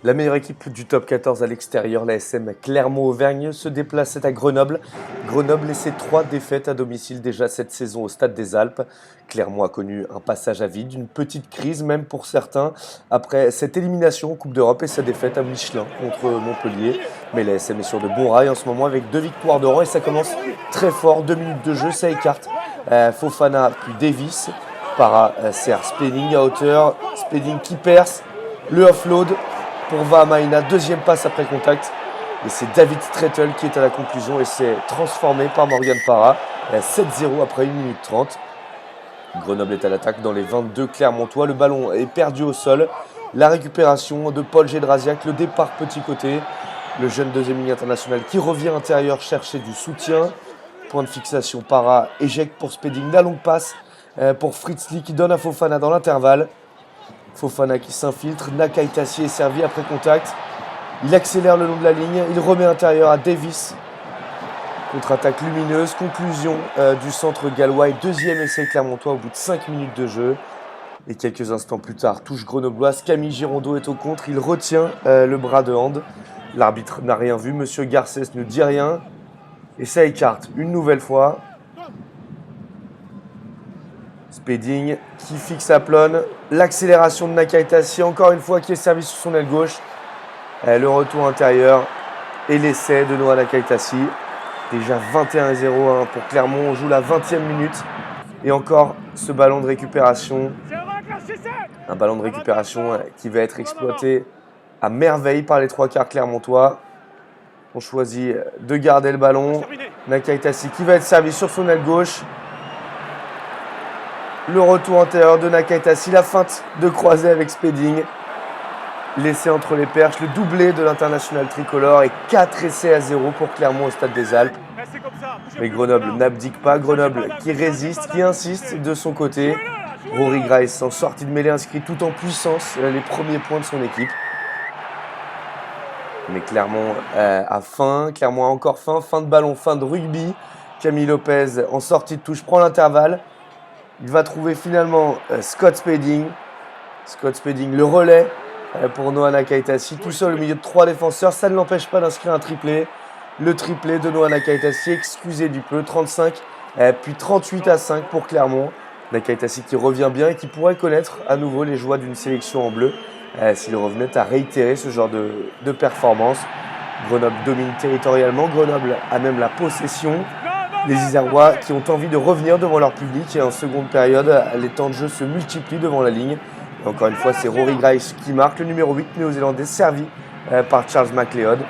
La meilleure équipe du top 14 à l'extérieur, la SM Clermont-Auvergne, se déplaçait à Grenoble. Grenoble et ses 3 défaites à domicile déjà cette saison au Stade des Alpes. Clermont a connu un passage à vide, une petite crise même pour certains, après cette élimination en Coupe d'Europe et sa défaite à Michelin contre Montpellier. Mais la SM est sur de bons rails en ce moment avec 2 victoires de rang et ça commence très fort. 2 minutes de jeu, ça écarte Fofana puis Davis. Para sert Spedding à hauteur, Spedding qui perce, le offload pour Vahamaina, deuxième passe après contact. Et c'est David Strettel qui est à la conclusion et c'est transformé par Morgan Para. 7-0 après 1 minute 30. Grenoble est à l'attaque dans les 22 Clermontois. Le ballon est perdu au sol. La récupération de Paul Gédrasiak, le départ petit côté. Le jeune deuxième ligne international qui revient intérieur chercher du soutien. Point de fixation Para, éjecte pour Spedding. La longue passe pour Fritzli qui donne à Fofana dans l'intervalle. Fofana qui s'infiltre, Nakaitasi est servi après contact. Il accélère le long de la ligne, il remet intérieur à Davis. Contre-attaque lumineuse, conclusion du centre gallois et deuxième essai clermontois au bout de 5 minutes de jeu. Et quelques instants plus tard, touche grenobloise, Camille Girondeau est au contre, il retient le bras de hand. L'arbitre n'a rien vu, Monsieur Garcès ne dit rien. Et ça écarte une nouvelle fois. Spedding qui fixe à Plone. L'accélération de Nakaitasi, encore une fois, qui est servi sur son aile gauche. Le retour intérieur et l'essai de Noah Nakaitasi. Déjà 21-0 pour Clermont. On joue la 20e minute. Et encore ce ballon de récupération. Un ballon de récupération qui va être exploité à merveille par les 3 quarts clermontois. On choisit de garder le ballon. Nakaitasi qui va être servi sur son aile gauche. Le retour intérieur de Nakaitasi, la feinte de croisé avec Spedding. L'essai entre les perches, le doublé de l'international tricolore et 4 essais à 0 pour Clermont au Stade des Alpes. Mais Grenoble n'abdique pas, Grenoble qui résiste, qui insiste de son côté. Rory Grice en sortie de mêlée inscrit tout en puissance les premiers points de son équipe. Mais Clermont a faim, Clermont a encore faim, fin de ballon, fin de rugby. Camille Lopez en sortie de touche prend l'intervalle. Il va trouver finalement Scott Spedding. Scott Spedding, le relais pour Noah Nakaitasi. Tout seul au milieu de 3 défenseurs. Ça ne l'empêche pas d'inscrire un triplé. Le triplé de Noah Nakaitasi, excusez du peu. 35, puis 38-5 pour Clermont. Nakaitasi qui revient bien et qui pourrait connaître à nouveau les joies d'une sélection en bleu s'il revenait à réitérer ce genre de performance. Grenoble domine territorialement. Grenoble a même la possession. Les Isérois qui ont envie de revenir devant leur public et en seconde période, les temps de jeu se multiplient devant la ligne. Et encore une fois, c'est Rory Grice qui marque, le numéro 8 néo-zélandais servi par Charles McLeod.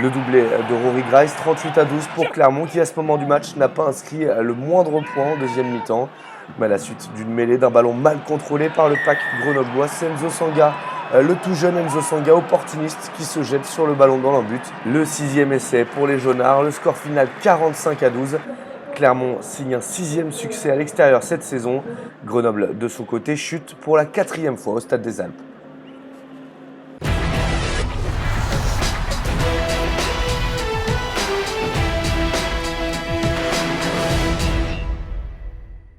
Le doublé de Rory Grice, 38-12 pour Clermont qui à ce moment du match n'a pas inscrit le moindre point en deuxième mi-temps. Mais à la suite d'une mêlée d'un ballon mal contrôlé par le pack grenoblois, c'est Enzo Sanga, le tout jeune Enzo Sanga, opportuniste, qui se jette sur le ballon dans l'embut. Le 6e essai pour les Jaunards, le score final 45-12. Clermont signe un 6e succès à l'extérieur cette saison. Grenoble, de son côté, chute pour la 4e fois au Stade des Alpes.